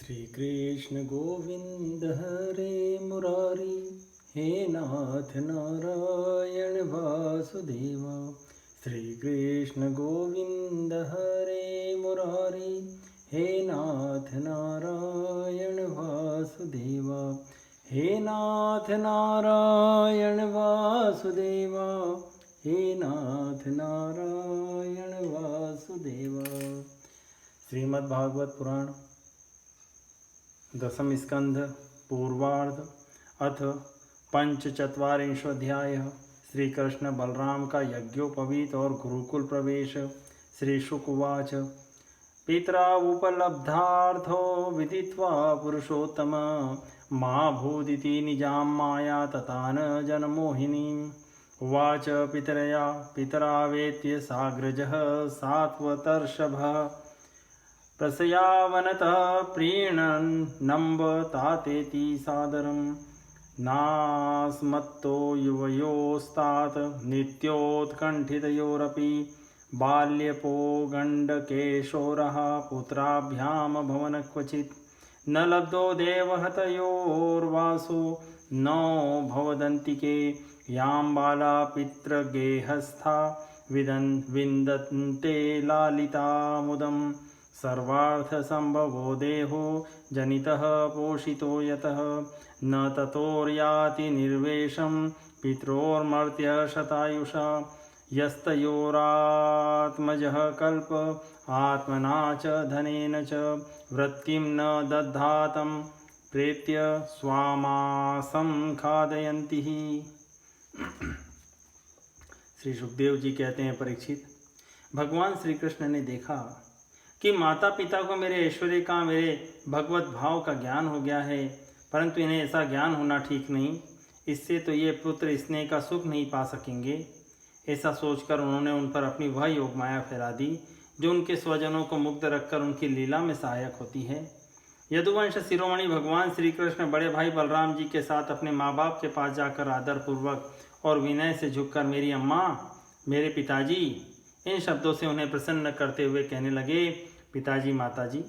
श्री कृष्ण गोविंद हरे मुरारी, हे नाथ नारायण वासुदेव। श्री कृष्ण गोविंद हरे मुरारी, हे नाथ नारायण वासुदेव। हे नाथ नारायण वासुदेव, हे नाथ नारायण वासुदेव। श्रीमद् भागवत पुराण दशम स्कंध पूर्वार्ध अथ पंचचत्वारिंशोऽध्याय। श्री कृष्ण बलराम का यज्ञोपवीत और गुरुकुल प्रवेश। श्री शुक उवाच। पितरा उपलब्धार्थो विदित्वा पुरुषोत्तम, मा भूदिति निजां माया तथा न जनमोहिनीम्। उवाच पितरा वेत्य साग्रजः सात्वतर्षभः, प्रसयावनतः प्रीणन्नम्ब तातेति सादरं। नास्मत्तो युवयोस्तात् नित्योत्कण्ठितयोरपि, बाल्यपो गण्डकेशोरः पुत्राभ्यां भवन क्वचित्। न लब्धो देवहतयोर्वासो नो भवदन्तिके, यां बाला पितृगेहस्था विन्दन्ते लालिता मुदम्। सर्वार्थसम्भवो देहो जनितः पोषितो यतः, न ततोर्याति निर्वेशं पित्रोर्मर्त्य शतायुषा। यस्तयोरात्मजः कल्प आत्मना च धनेन च, वृत्तिं न दद्धातं प्रेत्य स्वामासं खादयन्ति ही। श्री सुखदेव जी कहते हैं, परीक्षित, भगवान श्री कृष्ण ने देखा कि माता पिता को मेरे ऐश्वर्य का, मेरे भगवत भाव का ज्ञान हो गया है, परंतु इन्हें ऐसा ज्ञान होना ठीक नहीं। इससे तो ये पुत्र स्नेह का सुख नहीं पा सकेंगे। ऐसा सोचकर उन्होंने उन पर अपनी वह योग माया फैला दी जो उनके स्वजनों को मुग्ध रखकर उनकी लीला में सहायक होती है। यदुवंश शिरोमणि भगवान श्री कृष्ण बड़े भाई बलराम जी के साथ अपने माँ बाप के पास जाकर आदर पूर्वक और विनय से झुककर मेरी अम्मा, मेरे पिताजी, इन शब्दों से उन्हें प्रसन्न करते हुए कहने लगे, पिताजी माताजी,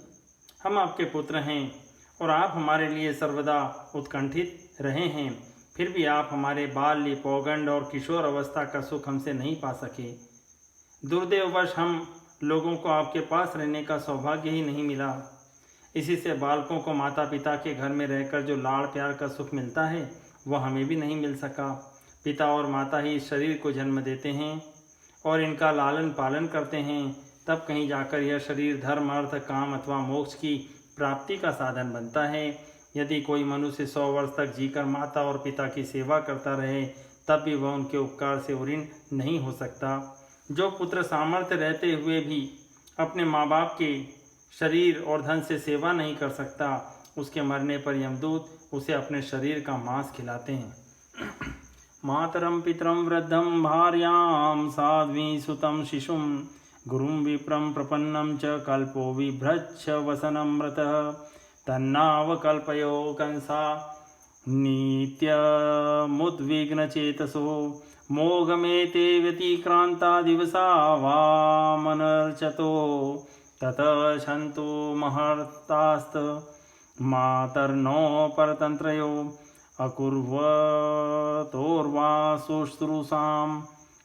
हम आपके पुत्र हैं और आप हमारे लिए सर्वदा उत्कंठित रहे हैं, फिर भी आप हमारे बाल्य, पौगंड और किशोर अवस्था का सुख हमसे नहीं पा सके। दुर्दैववश हम लोगों को आपके पास रहने का सौभाग्य ही नहीं मिला। इसी से बालकों को माता पिता के घर में रहकर जो लाड़ प्यार का सुख मिलता है वह हमें भी नहीं मिल सका। पिता और माता ही इस शरीर को जन्म देते हैं और इनका लालन पालन करते हैं, तब कहीं जाकर यह शरीर धर्म, अर्थ, काम अथवा मोक्ष की प्राप्ति का साधन बनता है। यदि कोई मनुष्य 100 वर्ष तक जीकर माता और पिता की सेवा करता रहे, तब भी वह उनके उपकार से ऋणी नहीं हो सकता। जो पुत्र सामर्थ्य रहते हुए भी अपने माँ बाप के शरीर और धन से सेवा नहीं कर सकता, उसके मरने पर यमदूत उसे अपने शरीर का मांस खिलाते हैं। मातरम पितरम वृद्धम भार्यां साध्वी सुतम शिशुम, गुरुं विप्रं प्रपन्नं च कल्पो बिभ्रच्छ वसनमृतः। तन्नावकल्पयो कंसा नित्यमुद्विग्नचेतसो, मोघमेते व्यतिक्रांता दिवसा वामनर्चतो। ततः छन्तु महर्तास्त मातर्नो परतन्त्रयो, अकुर्वतोर्वासुश्रूषां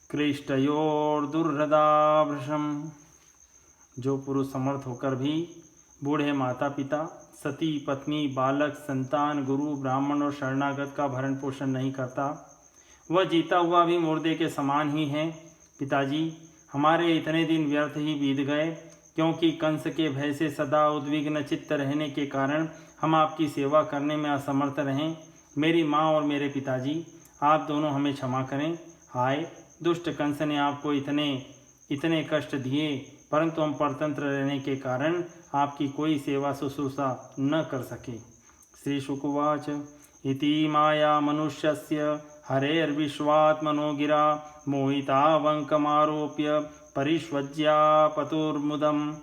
क्लिष्टयोर्दुर्हृदाभृशम्। जो पुरुष समर्थ होकर भी बूढ़े माता पिता, सती पत्नी, बालक, संतान, गुरु, ब्राह्मण और शरणागत का भरण पोषण नहीं करता, वह जीता हुआ भी मुर्दे के समान ही है। पिताजी, हमारे इतने दिन व्यर्थ ही बीत गए, क्योंकि कंस के भय से सदा उद्विग्न चित्त रहने के कारण हम आपकी सेवा करने में असमर्थ रहें। मेरी माँ और मेरे पिताजी, आप दोनों हमें क्षमा करें। हाय, दुष्ट कंस ने आपको इतने कष्ट दिए, परंतु हम परतंत्र रहने के कारण आपकी कोई सेवा शुश्रूषा न कर सके। श्री शुक उवाच। इति माया मनुष्यस्य हरेर्विश्वात्मनो गिरा, मोहितावंकमारोप्य परिष्वज्या पतुर्मुदम्।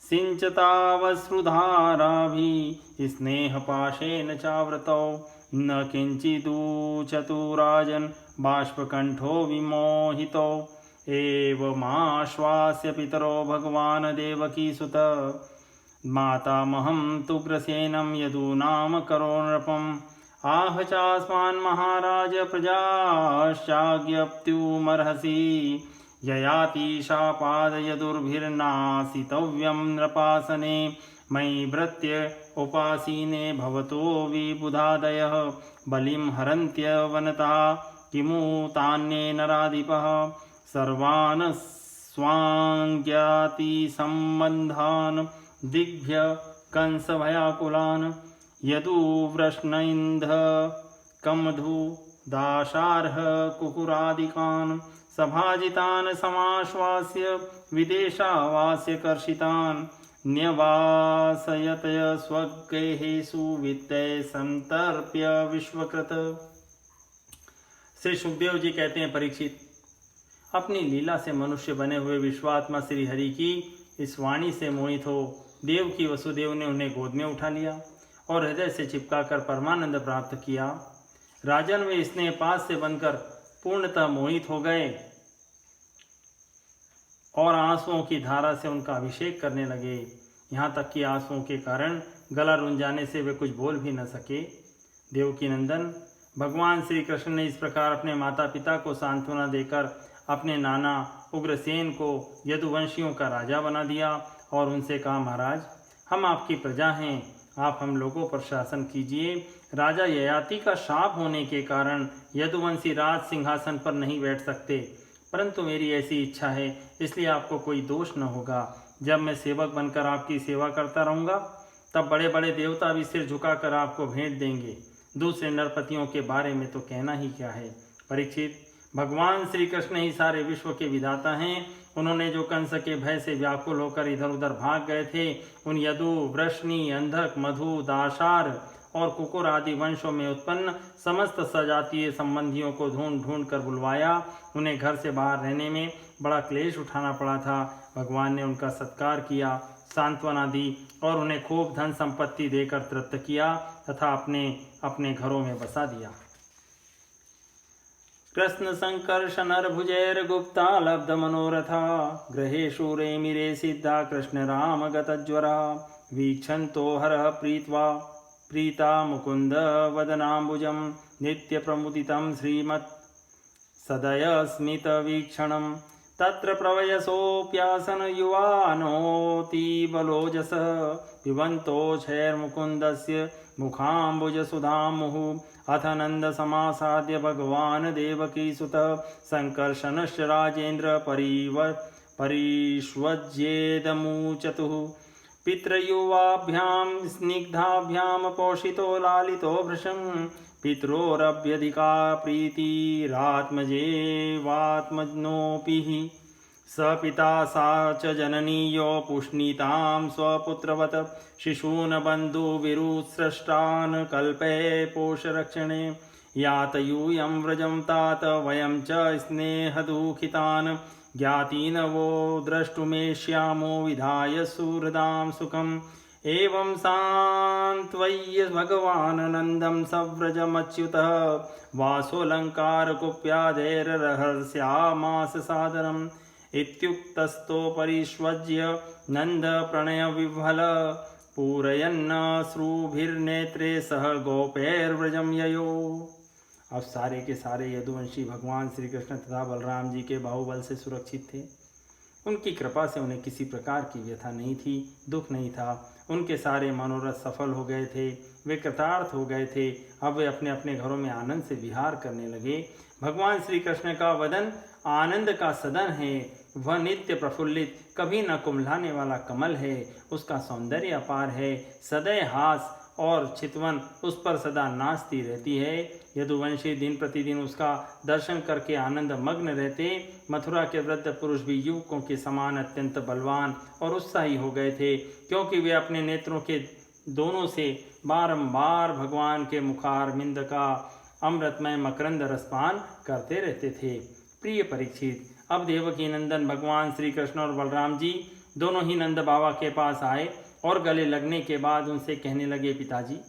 सिञ्चतावश्रुधाराभिः स्नेहपाशेन चावृतौ, न किंचिदूचतु राजन् बाष्पकंठो विमोहितो। एवमाश्वास्य पितरो भगवान् देवकीसुत मातामहं तु ग्रसेनं यदूनाम करो नृपम् आह चास्मान् महाराज प्रजाश्चाज्ञप्त्युमर्हसि ययाति शापाद यदुर्भिर्नासितव्यं नृपासने मयि भृत्य उपासीने भवतो विबुधादयः बलिं हरन्त्यवनतः किमु तान्ये नराधिपः सर्वान् स्वाङ्ज्ञाति सम्बन्धान् दिग्भ्य कंसभयाकुलान् यदुवृष्णैन्ध कमधु दाशार्ह कुकुरादिकान् सभाजितान् समाश्वास्य विदेशावास्य कर्षितान् न्यवासयत स्वगृहेषु वित्ते संतर्प्य विश्वकृत। श्री सुखदेव जी कहते हैं, परीक्षित, अपनी लीला से मनुष्य बने हुए विश्वात्मा श्री हरि की इस वाणी से मोहित हो देवकी वसुदेव ने उन्हें गोद में उठा लिया और हृदय से चिपकाकर परमानंद प्राप्त किया। राजन वे स्नेह पास से बनकर पूर्णतः मोहित हो गए और आंसुओं की धारा से उनका अभिषेक करने लगे। यहाँ तक कि आंसुओं के कारण गला रुंझ जाने से वे कुछ बोल भी न सके। देवकी नंदन भगवान श्री कृष्ण ने इस प्रकार अपने माता पिता को सांत्वना देकर अपने नाना उग्रसेन को यदुवंशियों का राजा बना दिया और उनसे कहा, महाराज, हम आपकी प्रजा हैं, आप हम लोगों पर शासन कीजिए। राजा ययाति का शाप होने के कारण यदुवंशी राज सिंहासन पर नहीं बैठ सकते, परंतु मेरी ऐसी इच्छा है, इसलिए आपको कोई दोष न होगा। जब मैं सेवक बनकर आपकी सेवा करता रहूँगा तब बड़े बड़े देवता भी सिर झुकाकर आपको भेंट देंगे। दूसरे नरपतियों के बारे में तो कहना ही क्या है। परीक्षित, भगवान श्री कृष्ण ही सारे विश्व के विधाता हैं। उन्होंने जो कंस के भय से व्याकुल होकर इधर उधर भाग गए थे, उन यदु, वृष्णि, अंधक, मधु, दाशार और कुकुर आदि वंशों में उत्पन्न समस्त सजातीय संबंधियों को ढूंढ ढूंढ कर बुलवाया। उन्हें घर से बाहर रहने में बड़ा क्लेश उठाना पड़ा था। भगवान ने उनका सत्कार किया, सांत्वना दी और उन्हें खूब धन संपत्ति देकर तृप्त किया तथा अपने अपने घरों में बसा दिया। कृष्ण संकर्षणर्भुजैर गुप्ता लब्ध मनोरथा गृहे शूरे मिरे सिद्धा कृष्ण राम गतज्वरा वीक्षन्तो हरः प्रीता मुकुंद वदनाम्बुजं नित्य प्रमुदितं श्रीमत् सदय स्मित वीक्षणं तत्र प्रवयसोऽप्यासन युवानोति बलोजस पिबन्तो क्षैर्मुकुन्दस्य मुखाम्बुज सुधामुहुः अथ नंद समासाद्य भगवान देवकी सुत संकर्षणश्च राजेन्द्र परिष्वज्येदमुचतुः पितृयुवाभ्यां स्निग्धाभ्यां पोषितो लालितो भृशं पितरोरभ्यधिका प्रीतिरात्मजेवात्मज्ञोऽपि स पिता सा च जननी यो पुष्णीतां स्वपुत्रवत् शिशून् बन्धुविरुत्सृष्टान् कल्पे पोषरक्षणे यातयूयं व्रजं तात वयं च स्नेहदुःखितान् ज्ञातीन् वो द्रष्टुमेष्यामो विधाय सुहृदां सुखम् एवं सान्त्वय्य भगवान् नन्दं सव्रजमच्युतः वासोऽलङ्कारकुप्याधैर्हर्ष्यामास सादरम् इत्युक्तस्तो परिष्वज्य नंद प्रणय विह्वल पूरयन्नश्रुभिर्नेत्रे सह गोपैर्व्रजं ययो। अब सारे के सारे यदुवंशी भगवान श्री कृष्ण तथा बलराम जी के बाहुबल से सुरक्षित थे। उनकी कृपा से उन्हें किसी प्रकार की व्यथा नहीं थी, दुख नहीं था। उनके सारे मनोरथ सफल हो गए थे, वे कृतार्थ हो गए थे। अब वे अपने अपने घरों में आनंद से विहार करने लगे। भगवान श्री कृष्ण का वदन आनंद का सदन है, वह नित्य प्रफुल्लित, कभी न कुम्हलाने वाला कमल है। उसका सौंदर्य अपार है, सदैव हास और चितवन उस पर सदा नाचती रहती है। यदुवंशी दिन प्रतिदिन उसका दर्शन करके आनंद मग्न रहते। मथुरा के वृद्ध पुरुष भी युवकों के समान अत्यंत बलवान और उत्साही हो गए थे, क्योंकि वे अपने नेत्रों के दोनों से बारंबार भगवान के मुखारविंद का अमृतमय मकरंद रसपान करते रहते थे। प्रिय परीक्षित, अब देवकी नंदन भगवान श्री कृष्ण और बलराम जी दोनों ही नंद बाबा के पास आए और गले लगने के बाद उनसे कहने लगे, पिताजी,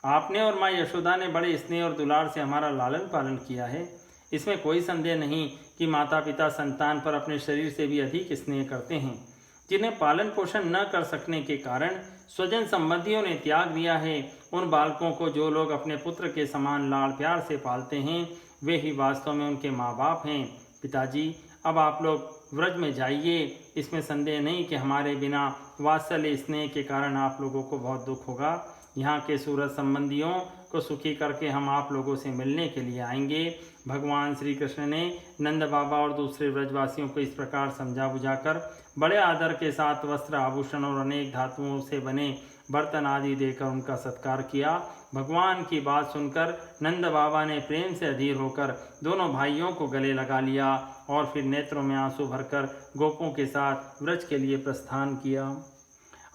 आपने और माँ यशोदा ने बड़े स्नेह और दुलार से हमारा लालन पालन किया है। इसमें कोई संदेह नहीं कि माता पिता संतान पर अपने शरीर से भी अधिक स्नेह करते हैं। जिन्हें पालन पोषण न कर सकने के कारण स्वजन संबंधियों ने त्याग दिया है, उन बालकों को जो लोग अपने पुत्र के समान लाड़ प्यार से पालते हैं, वे ही वास्तव में उनके माँ बाप हैं। पिताजी, अब आप लोग व्रज में जाइए। इसमें संदेह नहीं कि हमारे बिना वात्सल्य स्नेह के कारण आप लोगों को बहुत दुख होगा। यहाँ के सूरज संबंधियों को सुखी करके हम आप लोगों से मिलने के लिए आएंगे। भगवान श्री कृष्ण ने नंद बाबा और दूसरे व्रजवासियों को इस प्रकार समझा बुझाकर बड़े आदर के साथ वस्त्र, आभूषण और अनेक धातुओं से बने बर्तन आदि देकर उनका सत्कार किया। भगवान की बात सुनकर नंद बाबा ने प्रेम से अधीर होकर दोनों भाइयों को गले लगा लिया और फिर नेत्रों में आंसू भरकर गोपों के साथ व्रज के लिए प्रस्थान किया।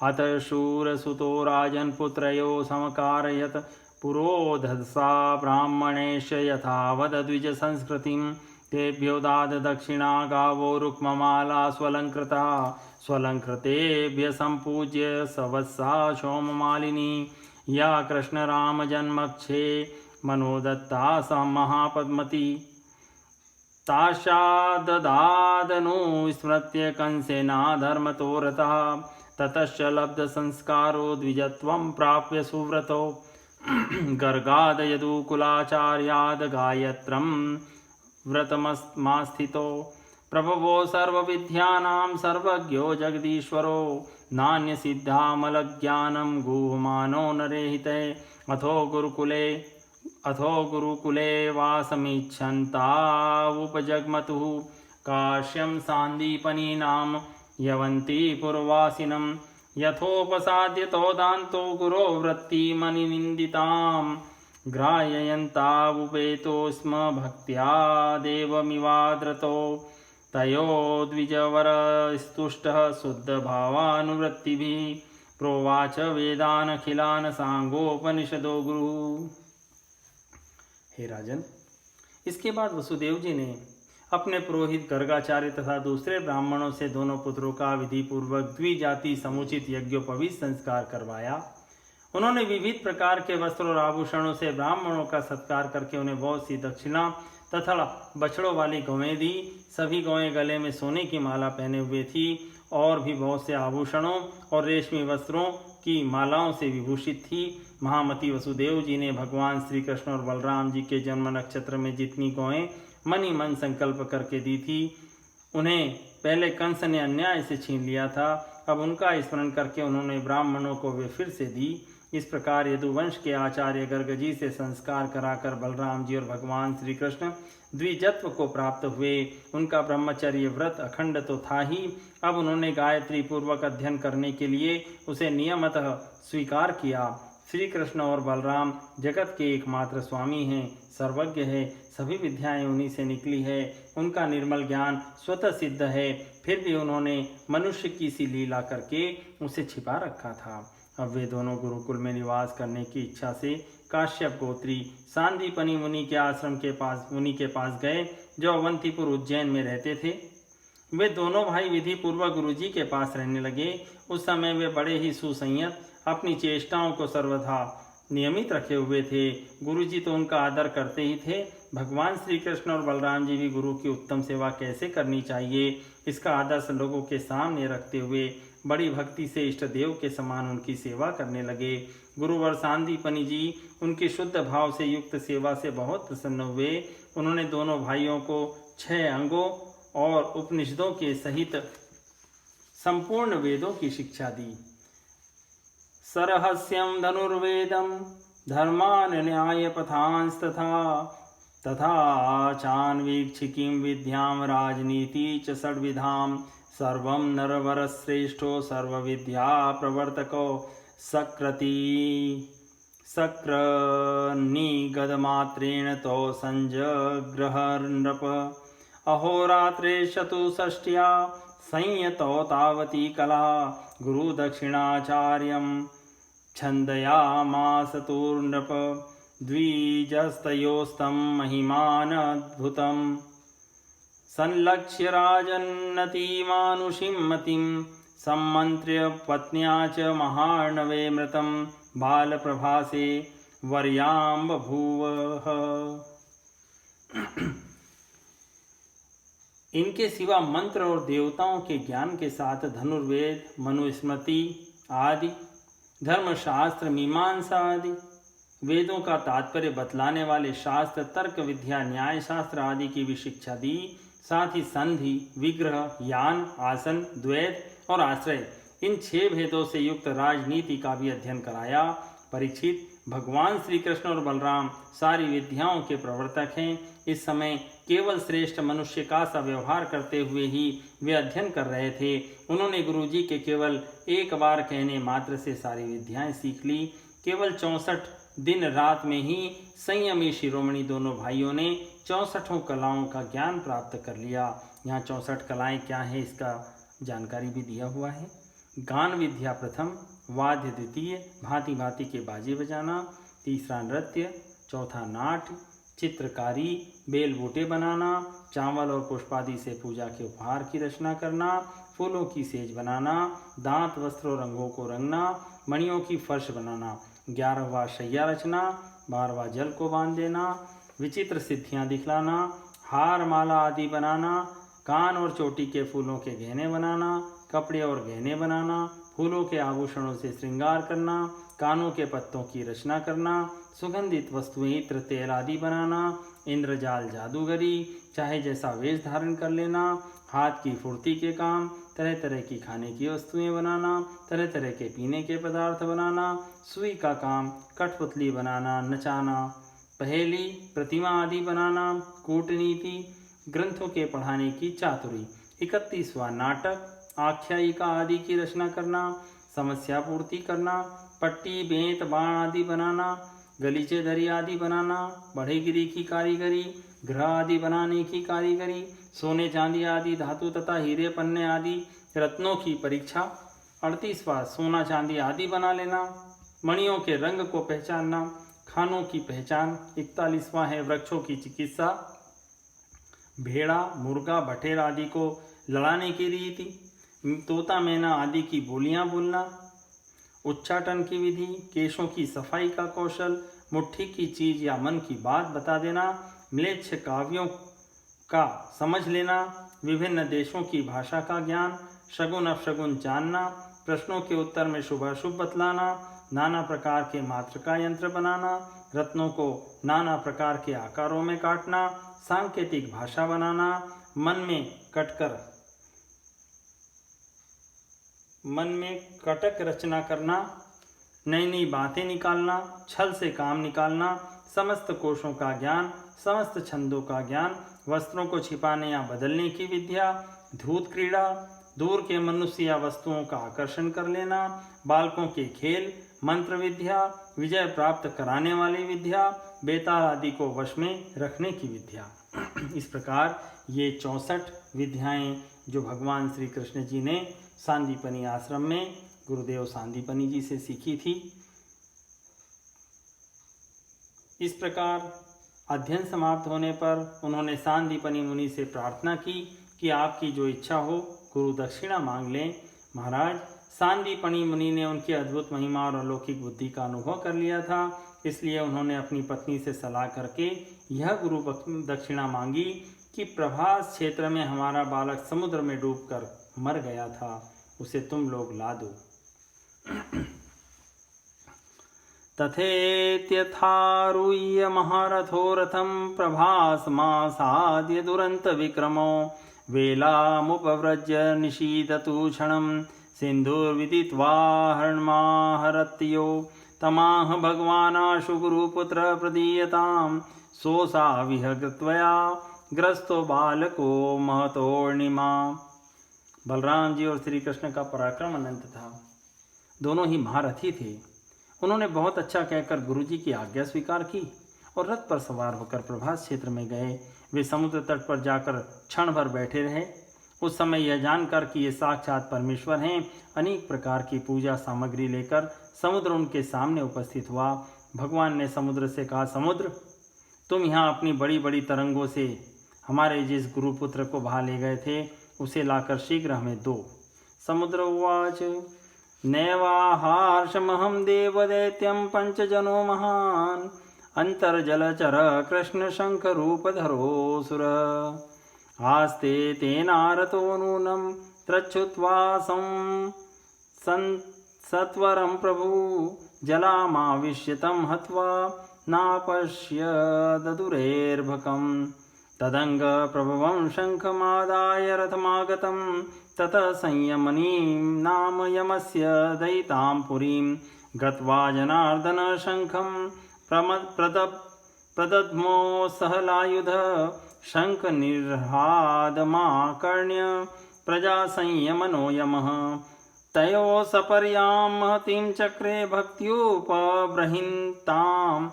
अत शूरसुतो राजन् पुत्रयो समकारयत पुरोधसा ब्राह्मणेश यथावद द्विज संस्कृतिं तेभ्यो दाद दक्षिणा गावो रुक्ममाला स्वलंकृता स्वलंकृतेभ्य संपूज्य सवत्सा सोममालिनी या कृष्ण राम जन्मक्षे मनोदत्ता स महापद्मती ताशा ददादनु स्मृत्य कंसेना धर्मतोरता ततश्च लब्ध संस्कारो द्विजत्वं प्राप्य सुव्रतो गर्गाद यदुकुलाचार्याद गायत्रं व्रतमास्थितो प्रभवो सर्वविद्यानां सर्वज्ञो जगदीश्वरो नान्यसिद्धामलज्ञानं गुहमानो नरेहिते अथो गुरुकुले वासमिच्छन्तावुपजग्मतुः काश्यं सान्दीपनीनां यवन्ती पुरवासिनं यथोपसाद्यतो दान्तो गुरो वृत्तिमनिनिन्दितां ग्राह्ययन्तावुपेतो स्म भक्त्या देवमिवाद्रतो तयो द्विजवरस्तुष्टः शुद्धभावानुवृत्तिभिः प्रोवाच वेदानखिलान् सांगोपनिषदो गुरु। हे राजन, इसके बाद वसुदेव जी ने अपने पुरोहित गर्गाचार्य तथा दूसरे ब्राह्मणों से दोनों पुत्रों का विधि पूर्वक द्विजाति समुचित यज्ञोपवीत संस्कार करवाया। उन्होंने विविध प्रकार के वस्त्र और आभूषणों से ब्राह्मणों का सत्कार करके उन्हें बहुत सी दक्षिणा तथा बछड़ों वाली गौएं दी। सभी गौएं गले में सोने की माला पहने हुए थी और भी बहुत से आभूषणों और रेशमी वस्त्रों की मालाओं से विभूषित थी। महामती वसुदेव जी ने भगवान श्री कृष्ण और बलराम जी के जन्म नक्षत्र में जितनी गौएं मन ही मन संकल्प करके दी थी, उन्हें पहले कंस ने अन्याय से छीन लिया था। अब उनका स्मरण करके उन्होंने ब्राह्मणों को वे फिर से दी। इस प्रकार यदुवंश के आचार्य गर्ग जी से संस्कार कराकर बलराम जी और भगवान श्री कृष्ण द्विजत्व को प्राप्त हुए। उनका ब्रह्मचर्य व्रत अखंड तो था ही, अब उन्होंने गायत्री पूर्वक अध्ययन करने के लिए उसे नियमतः स्वीकार किया। श्री कृष्ण और बलराम जगत के एकमात्र स्वामी हैं, सर्वज्ञ है, सभी विद्याएं उन्हीं से निकली है, उनका निर्मल ज्ञान स्वतः सिद्ध है, फिर भी उन्होंने मनुष्य की सी लीला करके उसे छिपा रखा था। अब वे दोनों गुरुकुल में निवास करने की इच्छा से काश्यप गोत्री सांदीपनी मुनि के आश्रम के पास गए, जो अवंतीपुर उज्जैन में रहते थे। वे दोनों भाई विधि पूर्वक गुरुजी के पास रहने लगे। उस समय वे बड़े ही सुसंयत, अपनी चेष्टाओं को सर्वथा नियमित रखे हुए थे। गुरुजी तो उनका आदर करते ही थे। भगवान श्री कृष्ण और बलराम जी भी गुरु की उत्तम सेवा कैसे करनी चाहिए, इसका आदर्श लोगों के सामने रखते हुए बड़ी भक्ति से इष्ट देव के समान उनकी सेवा करने लगे। गुरुवर सांदीपनी जी उनकी शुद्ध भाव से युक्त सेवा से बहुत प्रसन्न हुए। उन्होंने दोनों भाइयों को 6 अंगों और उपनिषदों के सहित संपूर्ण वेदों की शिक्षा दी। सरहस्यम धनुर्वेदम धर्मान न्याय पथांस्तथा तथा चान्वीक्षिकीं विद्यां राजनीति च षड्विधां सर्वं नरवरश्रेष्ठो सर्वविद्या प्रवर्तको सक्रन्निगदमात्रेण तो संजग्रहर्नृप अहोरात्रे चतुष्षष्ट्या संयतो तावती कला गुरुदक्षिणाचार्यं छन्दयामास तूर्नृप द्विजस्तयोस्तं महिमानद्भुतं संलक्ष्य राजन्नतिमानुषीं मतिं सम्मन्त्र्य पत्न्या च महार्णवे मृतं बालप्रभासे वर्यां बभूवः। इनके सिवा मंत्र और देवताओं के ज्ञान के साथ धनुर्वेद, मनुस्मृति आदि, धर्मशास्त्र, मीमांसा आदि, वेदों का तात्पर्य बतलाने वाले शास्त्र, तर्क विद्या, न्याय शास्त्र आदि की भी शिक्षा दी। साथ ही संधि, विग्रह, यान, आसन, द्वैत और आश्रय, इन 6 भेदों से युक्त राजनीति का भी अध्ययन कराया। परीक्षित, भगवान श्री कृष्ण और बलराम सारी विद्याओं के प्रवर्तक हैं। इस समय केवल श्रेष्ठ मनुष्य का सा व्यवहार करते हुए ही वे अध्ययन कर रहे थे। उन्होंने गुरुजी के केवल एक बार कहने मात्र से सारी विद्याएं सीख ली। केवल 64 दिन रात में ही संयमी शिरोमणि दोनों भाइयों ने 64 कलाओं का ज्ञान प्राप्त कर लिया। यहाँ 64 कलाएं क्या है इसका जानकारी भी दिया हुआ है। गान विद्या प्रथम, वाद्य द्वितीय, भांति भांति के बाजे बजाना, तीसरा नृत्य, चौथा नाट्य, चित्रकारी, बेल बूटे बनाना, चावल और पुष्पादि से पूजा के उपहार की रचना करना, फूलों की सेज बनाना, दांत, वस्त्र और रंगों को रंगना, मणियों की फर्श बनाना, 11वां शैया रचना, 12वां जल को बांध देना, विचित्र सिद्धियां दिखलाना, हार माला आदि बनाना, कान और चोटी के फूलों के गहने बनाना, कपड़े और गहने बनाना, फूलों के आभूषणों से श्रृंगार करना, कानों के पत्तों की रचना करना, सुगंधित वस्तुएं, इत्र, तेल आदि बनाना, इंद्रजाल, जादूगरी, चाहे जैसा वेश धारण कर लेना, हाथ की फुर्ती के काम, तरह तरह की खाने की वस्तुएं बनाना, तरह तरह के पीने के पदार्थ बनाना, सुई का काम, कठपुतली बनाना, नचाना, पहेली, प्रतिमा आदि बनाना, कूटनीति, ग्रंथों के पढ़ाने की चातुरी, 31वां नाटक, आख्यायिका आदि की रचना करना, समस्या पूर्ति करना, पट्टी, बेंत, बाण आदि बनाना, गलीचे, दरी आदि बनाना, बढ़ईगिरी की कारीगरी, ग्रह आदि बनाने की कारीगरी, सोने चांदी आदि धातु तथा हीरे पन्ने आदि रत्नों की परीक्षा, 38वां सोना चांदी आदि बना लेना, मणियों के रंग को पहचानना, खानों की पहचान, 41वां है वृक्षों की चिकित्सा, भेड़ा, मुर्गा, बटेर आदि को लड़ाने की रीति, तोता, मैना आदि की बोलियां बोलना, उच्चाटन की विधि, केशों की सफाई का कौशल, मुट्ठी की चीज या मन की बात बता देना, म्लेच्छ काव्यों का समझ लेना, विभिन्न देशों की भाषा का ज्ञान, शगुन अपशगुन जानना, प्रश्नों के उत्तर में शुभाशुभ बतलाना, नाना प्रकार के मात्र का यंत्र बनाना, रत्नों को नाना प्रकार के आकारों में काटना, सांकेतिक भाषा बनाना, मन में कटक रचना करना, नई नई बातें निकालना, छल से काम निकालना, समस्त कोशों का ज्ञान, समस्त छंदों का ज्ञान, वस्त्रों को छिपाने या बदलने की विद्या, धूत क्रीड़ा, दूर के मनुष्य या वस्तुओं का आकर्षण कर लेना, बालकों के खेल, मंत्र विद्या, विजय प्राप्त कराने वाली विद्या, बेताल आदि को वश में रखने की विद्या। इस प्रकार ये 64 विद्याएं जो भगवान श्री कृष्ण जी ने सांदीपनी आश्रम में गुरुदेव सांदीपनी जी से सीखी थी। इस प्रकार अध्ययन समाप्त होने पर उन्होंने सांदीपनी मुनि से प्रार्थना की कि आपकी जो इच्छा हो गुरु दक्षिणा मांग लें। महाराज, सांदीपनी मुनि ने उनकी अद्भुत महिमा और अलौकिक बुद्धि का अनुभव कर लिया था, इसलिए उन्होंने अपनी पत्नी से सलाह करके यह गुरु दक्षिणा मांगी कि प्रभास क्षेत्र में हमारा बालक समुद्र में डूबकर मर गया था, उसे तुम लोग ला दो। तथेत्यथारुह्य महारथो रथं प्रभासमासाद्य दुरंत विक्रमो वेलामुपव्रज्य निशीदतु क्षणं सिन्धुर्विदित्वा हरणमाहरत्यो तमाह भगवानाशु गुरुपुत्र प्रदीयतां सोऽसा विहगत्वया ग्रस्तो बालको महतोर्णिमा। बलराम जी और श्री कृष्ण का पराक्रम अनंत था, दोनों ही महारथी थे। उन्होंने बहुत अच्छा कहकर गुरुजी की आज्ञा स्वीकार की और रथ पर सवार होकर प्रभास क्षेत्र में गए। वे समुद्र तट पर जाकर क्षण भर बैठे रहे। उस समय यह जानकर कि ये साक्षात परमेश्वर हैं, अनेक प्रकार की पूजा सामग्री लेकर समुद्र उनके सामने उपस्थित हुआ। भगवान ने समुद्र से कहा, समुद्र, तुम यहाँ अपनी बड़ी बड़ी तरंगों से हमारे जिस गुरुपुत्र को बहा ले गए थे उसे लाकर शीघ्र हमें दो। समुद्र उवाच नैवाहार्षमहं देवदैत्यं पंचजनो महान् अंतर्जलचर कृष्ण शंख रूपधरोऽसुर आस्ते तेनारतो नूनं त्रच्छुत्वा सत्वरं प्रभु जलामाविश्य तं हत्वा नापश्यददुरेर्भकं तदङ्गप्रभवं शङ्खमादाय रथमागतं ततः संयमनीं नाम यमस्य दयितां पुरीं गत्वा जनार्दन शङ्खं प्रदद्मो सहलायुध शङ्खनिर्हादमाकर्ण्य प्रजासंयमनो यमः तयो सपर्यां महतीं चक्रे भक्त्युपब्रहीताम्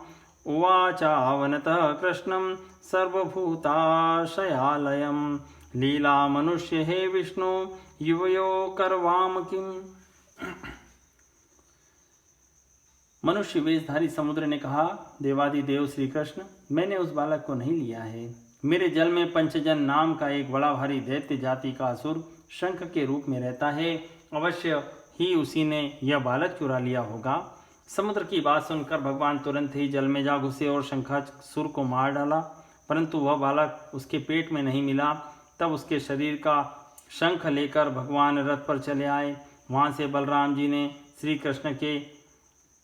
उवाचावनतः कृष्णं सर्वभूताशयालयं लीला मनुष्य हे विष्णु युवयो करवाम किम। मनुष्य वेशधारी समुद्र ने कहा, देवादिदेव श्री कृष्ण, मैंने उस बालक को नहीं लिया है। मेरे जल में पंचजन नाम का एक बड़ा भारी दैत्य जाति का असुर शंख के रूप में रहता है। अवश्य ही उसी ने यह बालक चुरा लिया होगा। समुद्र की बात सुनकर भगवान तुरंत ही जल में जा घुसे और शंखासुर को मार डाला, परंतु वह बालक उसके पेट में नहीं मिला। तब उसके शरीर का शंख लेकर भगवान रथ पर चले आए। वहाँ से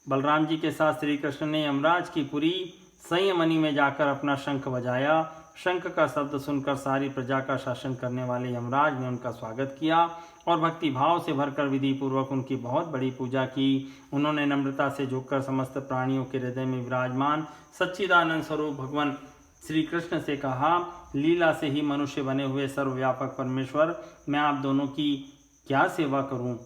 बलराम जी के साथ श्री कृष्ण ने यमराज की पुरी संयमनी में जाकर अपना शंख बजाया। शंख का शब्द सुनकर सारी प्रजा का शासन करने वाले यमराज ने उनका स्वागत किया और भक्ति भाव से भरकर विधि पूर्वक उनकी बहुत बड़ी पूजा की। उन्होंने नम्रता से झुककर समस्त प्राणियों के हृदय में विराजमान सच्चिदानंद स्वरूप भगवान श्री कृष्ण से कहा, लीला से ही मनुष्य बने हुए सर्वव्यापक परमेश्वर, मैं आप दोनों की क्या सेवा करूं।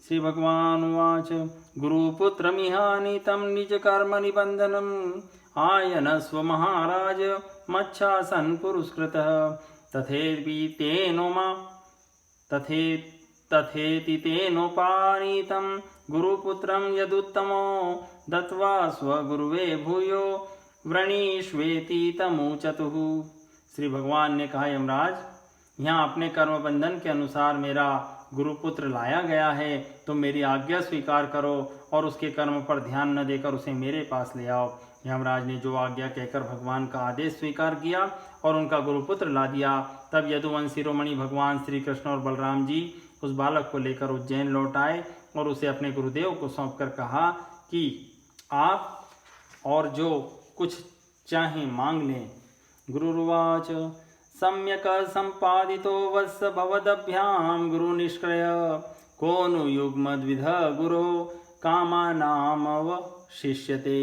श्री भगवान उवाच, गुरुपुत्रमिहानीतं निज कर्म निबंधनम् आयनस्व महाराज मच्छासन पुरस्कृतः तथेति तेनोपानीतं गुरुपुत्रं यदुत्तमो दत्वा स्वगुरुवे भूयो व्रणीष्वेति तमुचतुः। श्री भगवान ने कहा, यमराज, यहाँ अपने कर्म बंधन के अनुसार मेरा गुरुपुत्र लाया गया है, तो मेरी आज्ञा स्वीकार करो और उसके कर्म पर ध्यान न देकर उसे मेरे पास ले आओ। यमराज ने जो आज्ञा कहकर भगवान का आदेश स्वीकार किया और उनका गुरुपुत्र ला दिया। तब यदुवंश शिरोमणि भगवान श्री कृष्ण और बलराम जी उस बालक को लेकर उज्जैन लौट आए और उसे अपने गुरुदेव को सौंपकर कहा कि आप और जो कुछ चाहें मांग लें। गुरुर्वाच, सम्यक संपादितो वत्स भवदभ्यां गुरु निष्क्रय को नु युग्मद्विध गुरो कामानामवशिष्यते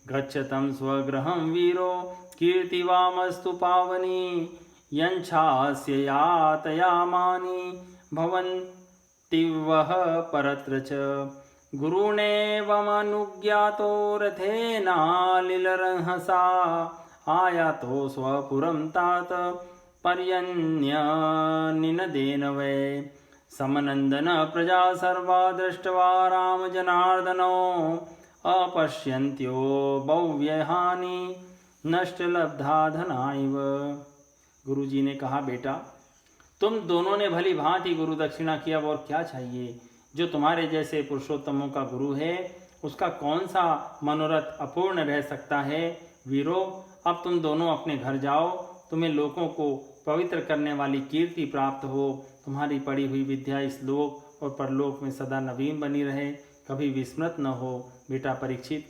गच्छतं स्वगृहं वीरो कीर्तिवामस्तु पावनी यञ्छास्य यातयामानि भवन्तिवः परत्र च गुरुणेवमनुज्ञातो रथेनालिलरहसा आयातो स्वपुरं तात पर्यन्यनिनदेन वै समनन्दन प्रजा सर्वा दृष्ट्वा रामजनार्दनो अपश्यन्त्यो भव्यहानि नष्टलब्धा धनाइव। गुरुजी ने कहा, बेटा, तुम दोनों ने भली भांति गुरु दक्षिणा किया, और क्या चाहिए। जो तुम्हारे जैसे पुरुषोत्तमों का गुरु है, उसका कौन सा मनोरथ अपूर्ण रह सकता है। वीरो, अब तुम दोनों अपने घर जाओ। तुम्हें लोगों को पवित्र करने वाली कीर्ति प्राप्त हो। तुम्हारी पढ़ी हुई विद्या इस लोक और परलोक में सदा नवीन बनी रहे, कभी विस्मृत न हो। बेटा परीक्षित।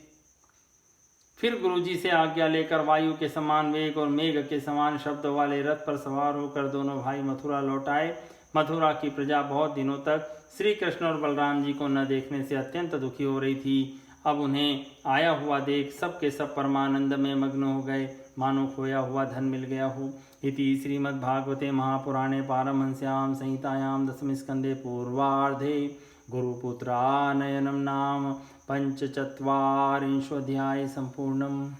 फिर गुरुजी से आज्ञा लेकर वायु के समान वेग और मेघ के समान शब्द वाले रथ पर सवार होकर दोनों भाई मथुरा लौट आए। मथुरा की प्रजा बहुत दिनों तक श्री कृष्ण और बलराम जी को न देखने से अत्यंत दुखी हो रही थी। अब उन्हें आया हुआ देख सब के सब परमानंद में मग्न हो गए, मानो खोया हुआ धन मिल गया हो। इति श्रीमद्भागवते महापुराणे पारमहंस्यां संहितायां दशम स्कंदे पूर्वार्धे गुरुपुत्रानयनं नाम पंचचत्वारिंशोऽध्याय सम्पूर्णम्।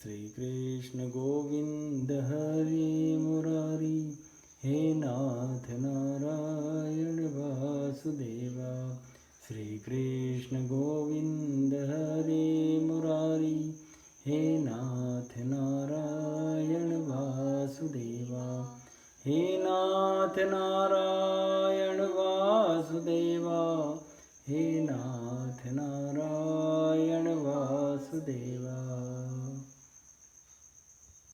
श्री कृष्ण गोविंद हरि मुरारी, हे नाथ नारायण वासुदेवा। श्री कृष्ण गोविंद हरि मुरारी, हे नाथ नारायण वासुदेवा। हे नाथ नारायण